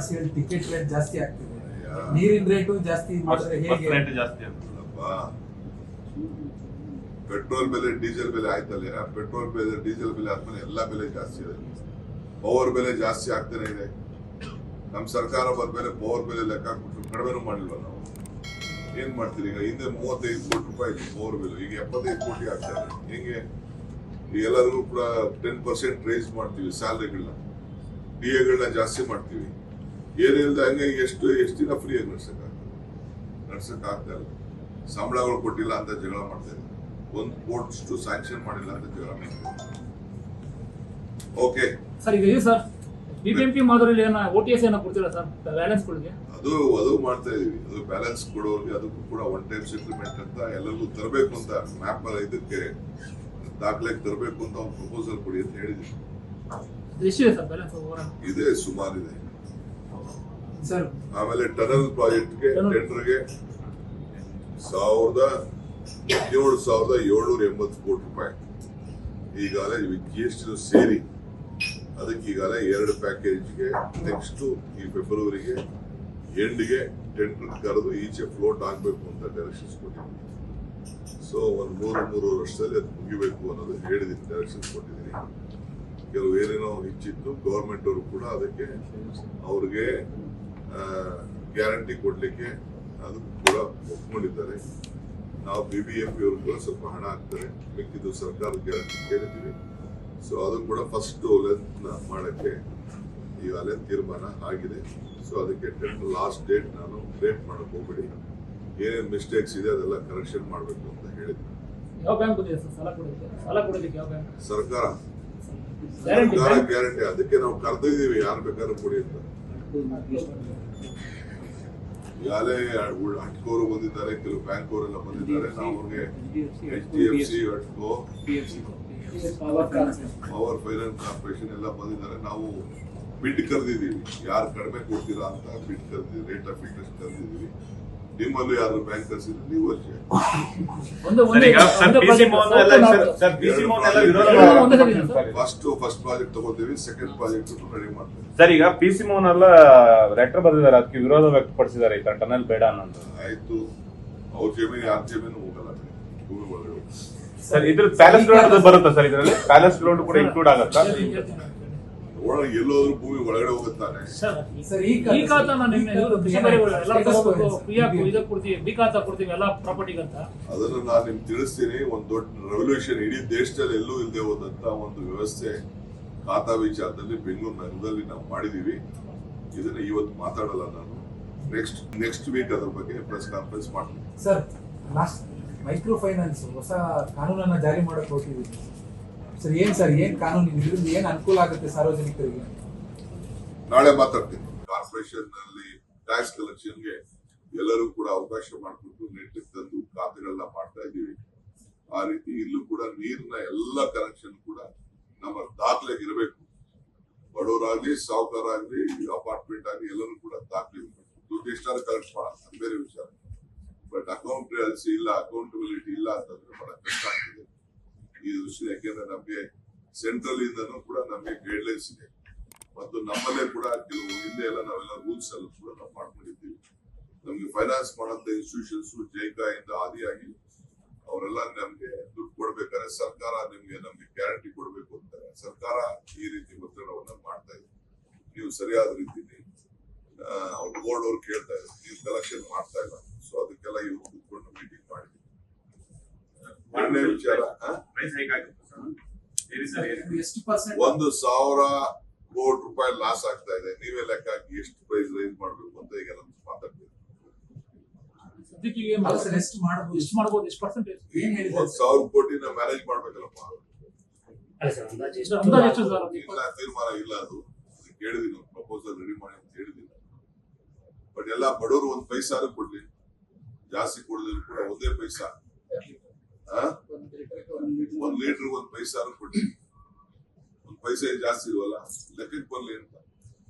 ರಾಶಿಯಲ್ಲಿ ticket rate ಜಾಸ್ತಿ ಆಗ್ತಿದೆ, ನೀರಿನ ರೇಟು ಜಾಸ್ತಿ ಮಾಡಿದ್ರೆ ಹೇಗೆ? ರೇಟ್ ಜಾಸ್ತಿ ಅಂತಲ್ಲಪ್ಪ, ಪೆಟ್ರೋಲ್ ಬೆಲೆ ಡೀಸೆಲ್ ಬೆಲೆ ಆಯ್ತಲ್ಲ, ಪೆಟ್ರೋಲ್ ಬೆಲೆ ಡೀಸೆಲ್ ಬೆಲೆ ಆದ್ಮೇಲೆ ಎಲ್ಲಾ ಬೆಲೆ ಜಾಸ್ತಿ ಇದೆ, ಪವರ್ ಬೆಲೆ ಜಾಸ್ತಿ ಆಗ್ತಾನೆ ಇದೆ. ನಮ್ಮ ಸರ್ಕಾರ ಬಂದ್ಮೇಲೆ ಪವರ್ ಬೆಲೆ ಲೆಕ್ಕ ಹಾಕ್ಬಿಟ್ಟು ಕಡಿಮೆನೂ ಮಾಡಿಲ್ವ ನಾವು? ಏನ್ ಮಾಡ್ತೀರಿ? ಈಗ ಹಿಂದೆ 35 ಕೋಟಿ ರೂಪಾಯಿ ಇತ್ತು ಪವರ್ ಬೆಲೆ, ಈಗ 75 ಕೋಟಿ ಆಗ್ತಾರೆ. ಹೆಂಗೆ? ಈಗ ಎಲ್ಲರಿಗೂ ಕೂಡ 10% ರೈಸ್ ಮಾಡ್ತೀವಿ, ಸ್ಯಾಲರಿಗಳನ್ನ ಡಿಎಗಳನ್ನ ಜಾಸ್ತಿ ಮಾಡ್ತೀವಿ. ಏನಿಲ್ಲದೆ ಹಂಗೆ ಎಷ್ಟು ದಿನ ಫ್ರೀಯಾಗಿ ನಡ್ಸಕ್ ಆಗ್ತಾ ಇಲ್ಲ. ಸಂಬಳಗಳು ಕೊಟ್ಟಿಲ್ಲ ಅಂತ ಜಗಳ ಮಾಡ್ತಾ ಇದ್ದಾರೆ, ಒಂದು ಕೋರ್ಟ್ ಸ್ಯಾಂಕ್ಷನ್ ಮಾಡಿಲ್ಲ ಅಂತ ಜಗಳ ಮಾಡ್ತಾರೆ. ಓಕೆ ಸರ್, ಈಗ ಸರ್ ಬಿಬಿಎಂಪಿ ಮಾದರಿಯಲ್ಲಿ OTS ಏನೋ ಕೊಡ್ತೀರಾ ಸರ್ ಬ್ಯಾಲೆನ್ಸ್ ಗಳಿಗೆ? ಅದು ಮಾಡ್ತಾ ಇದೀವಿ. ಅದು ಬ್ಯಾಲೆನ್ಸ್ ಕೊಡೋರಿಗೆ ಅದಕ್ಕೂ ಕೂಡ ಒನ್ ಟೈಮ್ ಸೆಟಲ್ಮೆಂಟ್ ಅಂತ ಎಲ್ಲರಿಗೂ ತರಬೇಕು ಅಂತ ಮ್ಯಾಪ್ ಇದಕ್ಕೆ ದಾಖಲೆಗೆ ತರಬೇಕು ಅಂತ ಒಂದು ಪ್ರಪೋಸಲ್ ಕೊಡಿ ಅಂತ ಹೇಳಿದ್ವಿ. ಎಷ್ಟಿದೆ ಸರ್ ಬ್ಯಾಲೆನ್ಸ್? ಇದೆ, ಸುಮಾರಿದೆ ಸರ್. ಆಮೇಲೆ ಟನಲ್ ಪ್ರಾಜೆಕ್ಟ್ಗೆ ಟೆಂಡರ್ಗೆ 17,780 ಕೋಟಿ ರೂಪಾಯಿ ಈಗಾಗಲೇ GST ಸೇರಿ ಅದಕ್ಕೆ ಈಗಾಗಲೇ 2 ಪ್ಯಾಕೇಜ್ಗೆ ನೆಕ್ಸ್ಟ್ ಈ ಫೆಬ್ರವರಿಗೆ ಎಂಡ್ಗೆ ಟೆಂಡರ್ ಕರೆದು ಈಚೆ ಫ್ಲೋಟ್ ಆಗ್ಬೇಕು ಅಂತ ಡೈರೆಕ್ಷನ್ಸ್ ಕೊಟ್ಟಿದ್ದೀನಿ. ಸೊ ಒಂದು 3 ವರ್ಷದಲ್ಲಿ ಅದು ಮುಗಿಬೇಕು ಅನ್ನೋದು ಹೇಳಿದ್ದೀನಿ, ಡೈರೆಕ್ಷನ್ಸ್ ಕೊಟ್ಟಿದ್ದೀನಿ. ಕೆಲವು ಏನೇನೋ ಹೆಚ್ಚಿತ್ತು, ಗವರ್ಮೆಂಟ್ ಅವರು ಕೂಡ ಅದಕ್ಕೆ ಅವ್ರಿಗೆ ಗ್ಯಾರಂಟಿ ಕೊಡ್ಲಿಕ್ಕೆ ಅದು ಕೂಡ ಒಪ್ಕೊಂಡಿದ್ದಾರೆ. ನಾವು BBMP ಅವರು ಕೂಡ ಸ್ವಲ್ಪ ಹಣ ಹಾಕ್ತಾರೆ, ಮಿಕ್ಕಿದ್ದು ಸರ್ಕಾರದ ಗ್ಯಾರಂಟಿ ಕೇಳಿದ್ದೀವಿ. ಸೊ ಅದು ಕೂಡ ಫಸ್ಟ್ ಲೆಂತ್ ಮಾಡಕ್ಕೆ ಈಗಾಗಲೇ ತೀರ್ಮಾನ ಆಗಿದೆ. ಸೊ ಅದಕ್ಕೆ ಟೆಂಡರ್ ಲಾಸ್ಟ್ ಡೇಟ್ ನಾನು ಲೇಟ್ ಮಾಡಕ್ ಹೋಗ್ಬೇಡಿ, ಏನೇನು ಮಿಸ್ಟೇಕ್ಸ್ ಇದೆ ಅದೆಲ್ಲ ಕರೆಕ್ಷನ್ ಮಾಡಬೇಕು ಅಂತ ಹೇಳಿದ್ವಿ. ಯಾವ ಬ್ಯಾಂಕ್ ಇದೆ ಸರ್ ಸಾಲ ಕೊಡೋದಕ್ಕೆ? ಯಾವ ಬ್ಯಾಂಕ್? ಸರ್ಕಾರ ಗ್ಯಾರಂಟಿ, ಅದಕ್ಕೆ ನಾವು ಕರೆದಿದ್ದೀವಿ, ಯಾರು ಬೇಕಾದ್ರೂ ಕೊಡಿ ಅಂತ. ಈಗಾಗಲೇ ಹಟ್ಕೋರು ಬಂದಿದ್ದಾರೆ, ಕೆಲವು ಬ್ಯಾಂಕ್ ಅವರೆಲ್ಲ ಬಂದಿದ್ದಾರೆ. ನಾವು ಅವ್ರಿಗೆ HDFC, ಹಟ್ಕೋ, ಪವರ್ ಫೈನಾನ್ಸ್ ಕಾರ್ಪೊರೇಷನ್ ಎಲ್ಲ ಬಂದಿದ್ದಾರೆ. ನಾವು ಬಿಡ್ ಕರೆದಿದ್ದೀವಿ, ಯಾರು ಕಡಿಮೆ ಕೊಡ್ತೀರಾ ಅಂತ ಬಿಡ್ ಕರೆದಿದ್ದೀವಿ, ರೇಟ್ ಆಫ್ ಇಂಟ್ರೆಸ್ಟ್ ಕರೆದಿದ್ದೀವಿ. ನಿಮ್ಮಲ್ಲೂ ಯಾರು ಬ್ಯಾಂಕ್ ಕರೆಸಿದ್ರೆ ನೀವು ಅಷ್ಟೇ. ಫಸ್ಟ್ ಪ್ರಾಜೆಕ್ಟ್ ತಗೋತೀವಿ, ಸೆಕೆಂಡ್ ಪ್ರಾಜೆಕ್ಟ್ ರೆಡಿ ಮಾಡ್ತೀವಿ. ಸರ್, ಈಗ PC ಮೋಹನ್ ಎಲ್ಲ ಲೆಟರ್ ಬರೆದಿದ್ದಾರೆ, ಅದಕ್ಕೆ ವಿರೋಧ ವ್ಯಕ್ತಪಡಿಸಿದ್ದಾರೆ, ಈ ತರ ಟನಲ್ ಬೇಡ ಅನ್ನೋದು. ಆಯ್ತು, ಅವ್ರ ಜಮೀನು ಯಾರ ಜಮೀನು ಹೋಗಲ್ಲ, ಭೂಮಿ ಒಳಗಡೆ. ಸರ್, ಇದ್ರ ಪ್ಯಾಲೇಸ್ ಗ್ರೌಂಡ್ ಬರುತ್ತಾ ಸರ್? ಇದರಲ್ಲಿ ಪ್ಯಾಲೇಸ್ ಗ್ರೌಂಡ್ ಕೂಡ ಇನ್ಕ್ಲೂಡ್ ಆಗುತ್ತಾ? ಒಳಗೆ ಎಲ್ಲೋದ್ರೂ ಭೂಮಿ ಒಳಗಡೆ ಹೋಗುತ್ತಾನೆ. ಅದನ್ನು ನಾನು ನಿಮ್ಗೆ ತಿಳಿಸ್ತೀನಿ. ಒಂದು ದೊಡ್ಡ ರೆವಲ್ಯೂಷನ್ ಇಡೀ ದೇಶದಲ್ಲಿ ಎಲ್ಲೂ ಇಲ್ಲದೆ ಹೋದಂತ ಒಂದು ವ್ಯವಸ್ಥೆ ಖಾತಾ ವಿಚಾರದಲ್ಲಿ ಬೆಂಗಳೂರು ನಗರದಲ್ಲಿ ನಾವು ಮಾಡಿದೀವಿ. ಇದನ್ನ ಇವತ್ತು ಮಾತಾಡಲ್ಲ ನಾನು, ನೆಕ್ಸ್ಟ್ ವೀಕ್ ಅದ್ರ ಬಗ್ಗೆ ಪ್ರೆಸ್ ಕಾನ್ಫರೆನ್ಸ್ ಮಾಡ್ತೀನಿ. ಸರ್, ಮೈಕ್ರೋ ಫೈನಾನ್ಸ್ ಹೊಸ ಕಾನೂನನ್ನ ಜಾರಿ ಮಾಡಕ್ ಹೋಗ್ತಿದ್ದೀವಿ ಸರ್. ಏನ್ ಕಾನೂನು, ಇದರಿಂದ ಏನ್ ಅನುಕೂಲ ಆಗುತ್ತೆ ಸಾರ್ವಜನಿಕರಿಗೆ? ನಾಳೆ ಮಾತಾಡ್ತೀನಿ. ಕಾರ್ಪೊರೇಷನ್ ನಲ್ಲಿ ಟ್ಯಾಕ್ಸ್ ಕಲೆಕ್ಷನ್ಗೆ ಎಲ್ಲರೂ ಕೂಡ ಅವಕಾಶ ಮಾಡಿಕೊಟ್ಟು ನೆಟ್ ತಂದು ಖಾತೆಗಳನ್ನ ಮಾಡ್ತಾ ಇದ್ದೀವಿ. ಆ ರೀತಿ ಇಲ್ಲೂ ಕೂಡ ನೀರಿನ ಎಲ್ಲ ಕನೆಕ್ಷನ್ ಕೂಡ ನಮ್ಮ ದಾಖಲೆಗೆ ಇರಬೇಕು. ಬಡವರಾಗ್ಲಿ, ಸಾಹುಕಾರ ಆಗ್ಲಿ, ಅಪಾರ್ಟ್ಮೆಂಟ್ ಆಗ್ಲಿ, ಎಲ್ಲರೂ ಕೂಡ ದಾಖಲೆ ದುಡ್ಡು ಎಷ್ಟಾದ್ರೂ ಕಲೆಕ್ಟ್ ಮಾಡೋಣ, ಬೇರೆ ವಿಚಾರ. ಬಟ್ ಅಕೌಂಟಬಿಲಿಟಿ ಇಲ್ಲ ಅಂತಂದ್ರೆ ಬಹಳ ಕಷ್ಟ ಆಗ್ತದೆ ಈ ದೃಷ್ಟಿ. ಯಾಕೆಂದ್ರೆ ನಮ್ಗೆ ಸೆಂಟ್ರಲ್ ಇಂದನೂ ಕೂಡ ನಮ್ಗೆ ಗೈಡ್ಲೈನ್ಸ್ ಇದೆ, ಮತ್ತು ನಮ್ಮಲ್ಲೇ ಕೂಡ ಕೆಲವು ಹಿಂದೆ ಎಲ್ಲ ನಾವೆಲ್ಲ ರೂಲ್ಸ್ ಎಲ್ಲ ಕೂಡ ನಾವು ಮಾಡ್ಕೊಂಡಿದ್ದೀವಿ. ನಮ್ಗೆ ಫೈನಾನ್ಸ್ ಮಾಡೋಂಥ ಇನ್ಸ್ಟಿಟ್ಯೂಷನ್ಸ್ ಜೈಕಾ ಇಂದ ಆದಿಯಾಗಿ ಅವರೆಲ್ಲ ನಮ್ಗೆ ದುಡ್ಡು ಕೊಡ್ಬೇಕಾದ್ರೆ ಸರ್ಕಾರ ನಮ್ಗೆ ಗ್ಯಾರಂಟಿ ಕೊಡ್ಬೇಕು ಅಂತಾರೆ. ಸರ್ಕಾರ ಈ ರೀತಿ ಒತ್ತಡವನ್ನ ಮಾಡ್ತಾ ಇದೆ. ನೀವು ಸರಿಯಾದ ರೀತಿಯಲ್ಲಿ ಬೋರ್ಡ್ ಅವ್ರು ಕೇಳ್ತಾ ಇದ್ದಾರೆ, ನೀವು ಕಲೆಕ್ಷನ್ ಮಾಡ್ತಾ ಇಲ್ಲ. ಸೊ ಅದಕ್ಕೆಲ್ಲ ಇವ್ರು ಕೂತ್ಕೊಂಡು ಮೀಟಿಂಗ್ ಮಾಡಿದ್ವಿ. ಎರಡನೇ ವಿಚಾರ, 1,000 ಕೋಟಿ ರೂಪಾಯಿ ಲಾಸ್ ಆಗ್ತಾ ಇದೆ. ನೀವೇ ಲೆಕ್ಕ ಹಾಕಿ ಎಷ್ಟು ಪ್ರೈಸ್ ರೈಸ್ ಮಾಡ್ಬೇಕು ಅಂತ ಈಗ ನಮ್ಗೆ ಮಾತಾಡ್ತೀವಿ. 1,000 ಕೋಟಿನ ಮ್ಯಾನೇಜ್ ಮಾಡ್ಬೇಕಲ್ಲಪ್ಪ, ತೀರ್ಮಾನ ಇಲ್ಲ. ಅದು ಕೇಳಿದೀನಿ, ಪ್ರಪೋಸಲ್ ರೆಡಿ ಮಾಡಿ ಅಂತ ಹೇಳಿದೀನಿ. ಬಟ್ ಎಲ್ಲ ಬಡವರು 1 ಪೈಸಾನು ಕೊಡ್ಲಿ, ಜಾಸ್ತಿ ಕೊಡದಿದ್ರು ಕೂಡ 1 ಪೈಸಾ, 1 ಲೀಟರ್ 1 ಪೈಸಾನು ಕೊಡ್ಲಿ. 1 ಪೈಸೆ ಜಾಸ್ತಿ ಇರುವಲ್ಲ, ಲೆಕ್ಕಕ್ಕೆ ಬರ್ಲಿ ಅಂತ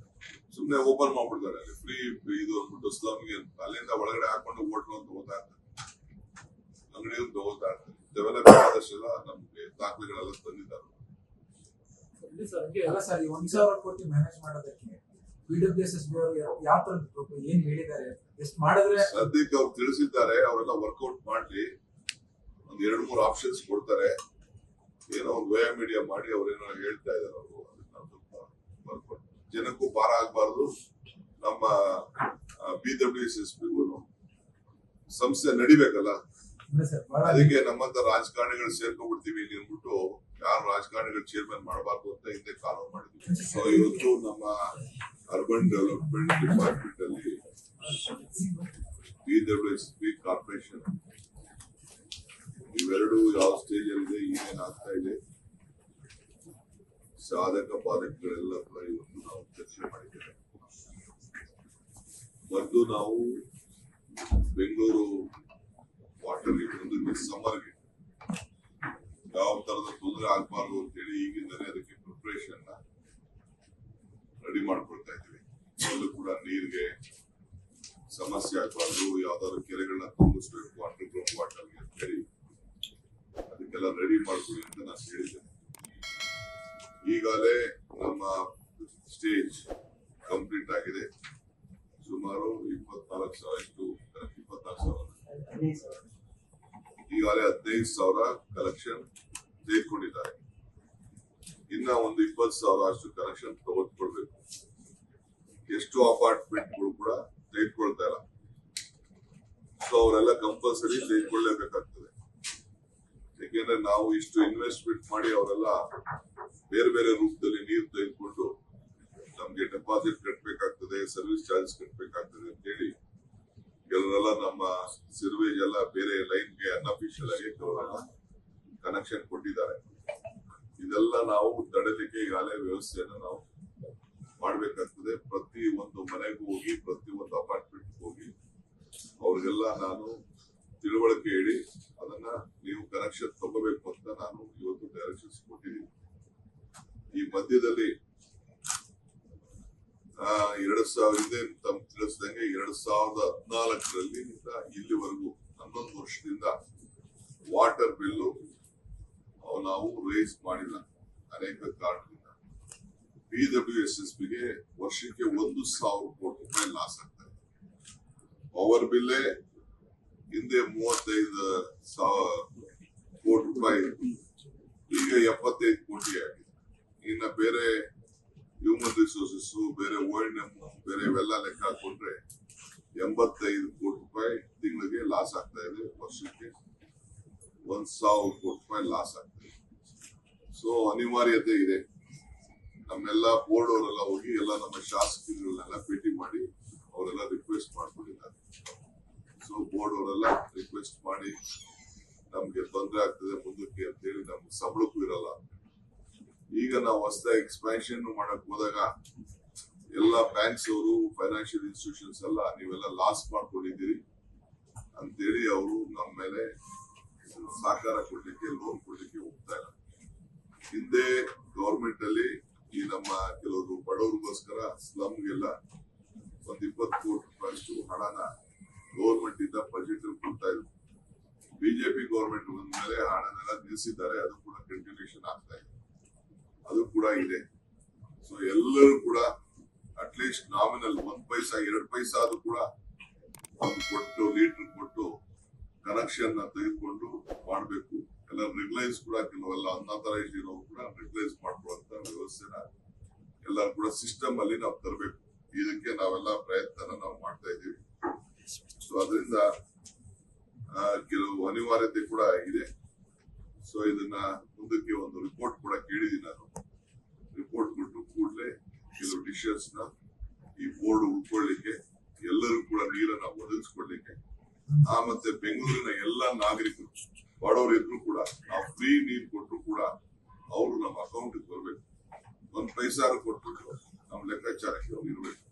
ಸುಮ್ನೆ ಓಪನ್ ಮಾಡ್ಬಿಡ್ತಾರೆ. ಅಲ್ಲಿ ಫ್ರೀ ಇದು ಅಂದ್ಬಿಟ್ಟು ಸ್ಲಮ್ಗೆ ಅಂತ ಅಲ್ಲಿಂದ ಒಳಗಡೆ ಹಾಕೊಂಡು ಹೋಟ್ಲು ಅಂತ ತಗೋತಾ ಇರ್ತಾರೆ, ಅಂಗಡಿ ತಗೋತಾ ಇರ್ತಾರೆ. ಇವೆಲ್ಲ ಬೇಕಾದಷ್ಟೆಲ್ಲ ನಮ್ಗೆ ದಾಖಲೆಗಳೆಲ್ಲ ತಂದಿದ್ದಾರೆ. ಸರ್, 1,000 ಕೋಟಿ ಮ್ಯಾನೇಜ್ ಮಾಡೋದಕ್ಕೆ PWSSB ಅವರು ಯಾವ ತರದ ಏನ್ ಹೇಳಿದ್ದಾರೆ, ಎಷ್ಟು ಮಾಡಿದ್ರೆ ಸದ್ಯಕ್ಕೆ ಅವ್ರು ತಿಳಿಸಿದ್ದಾರೆ, ಅವರೆಲ್ಲ ವರ್ಕೌಟ್ ಮಾಡ್ಲಿ, ಒಂದ್ 2-3 ಆಪ್ಷನ್ಸ್ ಕೊಡ್ತಾರೆ, ಏನೋ ಒಂದು ವಯ ಮೀಡಿಯಾ ಮಾಡಿ ಅವ್ರೇನೋ ಹೇಳ್ತಾ ಇದಾರೆ. ಅವರು ಅದನ್ನ ಸ್ವಲ್ಪ ವರ್ಕೌಟ್, ಜನಕ್ಕೂ ಭಾರ ಆಗ್ಬಾರ್ದು, ನಮ್ಮ PWSSB ಸಂಸ್ಥೆ ನಡಿಬೇಕಲ್ಲ, ಸರ್ ಬಹಳ ಅದಕ್ಕೆ ನಮ್ಮಂತ ರಾಜಕಾರಣಿಗಳು ಸೇರ್ಕೊಂಡ್ಬಿಡ್ತೀವಿ ಇಲ್ಲಿ ಅಂದ್ಬಿಟ್ಟು ಯಾರು ರಾಜಕಾರಣಿಗಳು ಚೇರ್ಮನ್ ಮಾಡಬಾರ್ದು ಅಂತ ಹಿಂದೆ ಕಾನೂನು ಮಾಡಿದ್ವಿ. ಸೊ ಇವತ್ತು ನಮ್ಮ ಅರ್ಬನ್ ಡೆವಲಪ್ಮೆಂಟ್ ಡಿಪಾರ್ಟ್ಮೆಂಟ್ ಅಲ್ಲಿ PWSSB ಕಾರ್ಪೊರೇಷನ್ ಇವೆರಡು ಯಾವ ಸ್ಟೇಜ್ ಅಲ್ಲಿ ಇದೆ, ಏನೇನ್ ಆಗ್ತಾ ಇದೆ, ಸಾಧಕ ಬಾಧಕಗಳೆಲ್ಲ ಕೂಡ ಇವತ್ತು ನಾವು ಚರ್ಚೆ ಮಾಡಿದ್ದೇವೆ. ಮೊದಲು ನಾವು ಬೆಂಗಳೂರು ವಾಟರ್ಗೆ ಮುಂದಿನ ಸಮ್ಮರ್ಗೆ ಯಾವ ತರದ ತೊಂದರೆ ಆಗ್ಬಾರ್ದು ಅಂತೇಳಿ ಈಗಿಂದಲೇ ಅದಕ್ಕೆ ಪ್ರಿಪರೇಷನ್ ರೆಡಿ ಮಾಡ್ಕೊಳ್ತಾ ಇದ್ದೀವಿ. ಎಲ್ಲೂ ಕೂಡ ನೀರಿಗೆ ಸಮಸ್ಯೆ ಆಗ್ಬಾರ್ದು, ಯಾವ್ದಾದ್ರು ಕೆರೆಗಳನ್ನ ತುಂಬಿಸ್ಬೇಕು ಅಂಡರ್ ಗ್ರೌಂಡ್ ವಾಟರ್ಗೆ ಅಂತೇಳಿ ಅದಕ್ಕೆಲ್ಲ ರೆಡಿ ಮಾಡ್ಕೊಳ್ಳಿ ಅಂತ ನಾನು ಹೇಳಿದ್ದೇನೆ. ಈಗಾಗಲೇ ನಮ್ಮ ಸ್ಟೇಜ್ ಕಂಪ್ಲೀಟ್ ಆಗಿದೆ. ಸುಮಾರು 24,000 ಈಗಾಗಲೇ 15,000 ಕಲೆಕ್ಷನ್ ತೆಗೆದುಕೊಂಡಿದ್ದಾರೆ. ಇನ್ನ ಒಂದು 20,000 ಅಷ್ಟು ಕಲೆಕ್ಷನ್ ತಗೊಳ್ಬೇಕು. ಎಷ್ಟು ಅಪಾರ್ಟ್ಮೆಂಟ್ಗಳು ಕೂಡ ತೆಗೆದುಕೊಳ್ತಾ ಇಲ್ಲ. ಸೊ ಅವರೆಲ್ಲ ಕಂಪಲ್ಸರಿ ತೆಗೆದುಕೊಳ್ಳಲೇಬೇಕಾಗ್ತದೆ. ಯಾಕೆಂದ್ರೆ ನಾವು ಇಷ್ಟು ಇನ್ವೆಸ್ಟ್ಮೆಂಟ್ ಮಾಡಿ ಅವರೆಲ್ಲ ಬೇರೆ ಬೇರೆ ರೂಪದಲ್ಲಿ ನೀರು ತೆಗೆದುಕೊಂಡು ನಮ್ಗೆ ಡೆಪಾಸಿಟ್ ಕಟ್ಟಬೇಕಾಗ್ತದೆ, ಸರ್ವಿಸ್ ಚಾರ್ಜಸ್ ಕಟ್ಟಬೇಕಾಗ್ತದೆ ಅಂತ ಹೇಳಿ ಕೆಲವರೆಲ್ಲ ನಮ್ಮ ಸಿರ್ವೇಜ್ ಎಲ್ಲ ಬೇರೆ ಲೈನ್ಗೆ ಅನ್ಅಫಿಷಿಯಲ್ ಆಗಿ ಕೆಲವರೆಲ್ಲ ಕನೆಕ್ಷನ್ ಕೊಟ್ಟಿದ್ದಾರೆ. ಇದೆಲ್ಲ ನಾವು ತಡೆಲಿಕ್ಕೆ ಈಗಾಗಲೇ ವ್ಯವಸ್ಥೆಯನ್ನು ನಾವು ಮಾಡ್ಬೇಕಾಗ್ತದೆ. ಪ್ರತಿ ಒಂದು ಮನೆಗೂ ಹೋಗಿ, ಪ್ರತಿ ಒಂದು ಅಪಾರ್ಟ್ಮೆಂಟ್ ಹೋಗಿ ಅವ್ರಿಗೆಲ್ಲ ನಾನು ತಿಳುವಳಿಕೆ ಹೇಳಿ ಅದನ್ನ ನೀವು ಕನೆಕ್ಷನ್ ತಗೋಬೇಕು ಅಂತ ನಾನು ಇವತ್ತು ಡೈರೆಕ್ಷನ್ಸ್ ಕೊಟ್ಟಿದ್ದೀನಿ. ಈ ಮಧ್ಯದಲ್ಲಿ 2000 ತಮ್ಮ ತಿಳಿಸಿದಂಗೆ 2014ರಲ್ಲಿ ಇಲ್ಲಿವರೆಗೂ 11 ವರ್ಷದಿಂದ ವಾಟರ್ ಬಿಲ್ಲು ನಾವು ರೇಸ್ ಮಾಡಿಲ್ಲ. ಅನೇಕ ಕಾರಣದಿಂದ PWSSBಗೆ ವರ್ಷಕ್ಕೆ 1,000 ಕೋಟಿ ರೂಪಾಯಿ ಲಾಸ್ ಆಗ್ತದೆ. ಪವರ್ ಬಿಲ್ಲೇ ಹಿಂದೆ 35,000 ಕೋಟಿ ರೂಪಾಯಿ, ಈಗ 75 ಕೋಟಿ ಆಗಿದೆ. ಇನ್ನ ಬೇರೆ ಹ್ಯೂಮನ್ ರಿಸೋರ್ಸಸ್, ಬೇರೆ O&M, ಬೇರೆ ಇವೆಲ್ಲ ಲೆಕ್ಕ ಹಾಕೊಂಡ್ರೆ 85 ಕೋಟಿ ರೂಪಾಯಿ ತಿಂಗಳಿಗೆ ಲಾಸ್ ಆಗ್ತಾ ಇದೆ. ವರ್ಷಕ್ಕೆ 1,000 ಕೋಟಿ ರೂಪಾಯಿ ಲಾಸ್ ಆಗ್ತಾ ಇದೆ. ಸೊ ಅನಿವಾರ್ಯತೆ ಇದೆ. ನಮ್ಮೆಲ್ಲ ಬೋರ್ಡ್ ಅವರೆಲ್ಲ ಹೋಗಿ ಎಲ್ಲ ನಮ್ಮ ಶಾಸಕರುಗಳನ್ನೆಲ್ಲ ಭೇಟಿ ಮಾಡಿ ಅವರೆಲ್ಲ ರಿಕ್ವೆಸ್ಟ್ ಮಾಡ್ಕೊಂಡಿದ್ದಾರೆ. ಸೊ ಬೋರ್ಡ್ ಅವರೆಲ್ಲ ರಿಕ್ವೆಸ್ಟ್ ಮಾಡಿ ನಮ್ಗೆ ತೊಂದರೆ ಆಗ್ತದೆ ಮುಂದಕ್ಕೆ ಅಂತ ಹೇಳಿ, ನಮ್ಗೆ ಸಂಬಳಕ್ಕೂ ಇರಲ್ಲ. ಈಗ ನಾವು ಹೊಸದಾಗಿ ಎಕ್ಸ್ಪ್ಯಾನ್ಷನ್ ಮಾಡಕ್ ಹೋದಾಗ ಎಲ್ಲ ಬ್ಯಾಂಕ್ಸ್ ಅವರು, ಫೈನಾನ್ಷಿಯಲ್ ಇನ್ಸ್ಟಿಟ್ಯೂಷನ್ಸ್ ಎಲ್ಲ ನೀವೆಲ್ಲ ಲಾಸ್ ಮಾಡ್ಕೊಂಡಿದ್ದೀರಿ ಅಂತೇಳಿ ಅವರು ನಮ್ಮ ಮೇಲೆ ಸಹಕಾರ ಕೊಡ್ಲಿಕ್ಕೆ, ಲೋನ್ ಕೊಡ್ಲಿಕ್ಕೆ ಹೋಗ್ತಾ ಇಲ್ಲ. ಹಿಂದೆ ಗವರ್ಮೆಂಟ್ ಅಲ್ಲಿ ಈ ನಮ್ಮ ಕೆಲವರು ಬಡವರಿಗೋಸ್ಕರ ಸ್ಲಮ್ಗೆಲ್ಲ ಒಂದು 20 ಕೋಟಿ ರೂಪಾಯಿಷ್ಟು ಹಣನ ಗವರ್ಮೆಂಟ್ ಇಂದ ಬಜೆಟ್ ಅಲ್ಲಿ ಕೊಡ್ತಾ ಇದ್ರು. ಬಿಜೆಪಿ ಗವರ್ಮೆಂಟ್ ಬಂದ ಮೇಲೆ ಹಣನೆಲ್ಲ ನಿಲ್ಲಿಸಿದ್ದಾರೆ. ಅದು ಕೂಡ ಕಂಟಿನ್ಯೂಷನ್ ಆಗ್ತಾ ಇದೆ, ಅದು ಕೂಡ ಇದೆ. ಸೊ ಎಲ್ಲರೂ ಕೂಡ ಅಟ್ಲೀಸ್ಟ್ ನಾಮಿನಲ್ 1 ಪೈಸಾ 2 ಪೈಸಾ ಅದು ಕೂಡ ಒಂದು ಕೊಟ್ಟು, ಲೀಟರ್ ಕೊಟ್ಟು ಕನೆಕ್ಷನ್ ತೆಗೆದುಕೊಂಡು ಮಾಡಬೇಕು. ಎಲ್ಲ ರೆಗ್ಯುಲೈಸ್ ಕೂಡ ಕೆಲವೆಲ್ಲ ಅನ್ಆಥರೈಸ್ಡ್ ಇರೋರು ಕೂಡ ರೆಗ್ಯುಲೈಸ್ ಮಾಡ್ಕೊಳ್ಳುವಂತ ವ್ಯವಸ್ಥೆನ ಎಲ್ಲರೂ ಕೂಡ ಸಿಸ್ಟಮ್ ಅಲ್ಲಿ ನಾವು ತರಬೇಕು. ಇದಕ್ಕೆ ನಾವೆಲ್ಲ ಪ್ರಯತ್ನ ನಾವು ಮಾಡ್ತಾ ಇದ್ದೀವಿ. ಸೊ ಅದರಿಂದ ಕೆಲವು ಅನಿವಾರ್ಯತೆ ಕೂಡ ಇದೆ. ಸೊ ಇದನ್ನ ಮುಂದಕ್ಕೆ ಒಂದು ರಿಪೋರ್ಟ್ ಕೂಡ ಕೇಳಿದ್ದೀನಿ ನಾನು. ರಿಪೋರ್ಟ್ ಕೊಟ್ಟು ಕೂಡಲೇ ಕೆಲವು ಡಿಶಸ್ ನ ಈ ಬೋರ್ಡ್ ಉಳ್ಕೊಳ್ಳಿಕ್ಕೆ, ಎಲ್ಲರೂ ಕೂಡ ನೀರನ್ನ ಒದಗಿಸ್ಕೊಡ್ಲಿಕ್ಕೆ, ಮತ್ತೆ ಬೆಂಗಳೂರಿನ ಎಲ್ಲ ನಾಗರಿಕರು ಬಡವರು ಇದ್ರು ಕೂಡ ನಾವು ಫ್ರೀ ನೀರು ಕೊಟ್ಟರು ಕೂಡ ಅವರು ನಮ್ಮ ಅಕೌಂಟ್ ಬರ್ಬೇಕು. 1 ಪೈಸಾ ಕೊಟ್ಬಿಟ್ಟು ನಮ್ಮ ಲೆಕ್ಕಾಚಾರಕ್ಕೆ ಅವ್ರು ಇರ್ಬೇಕು.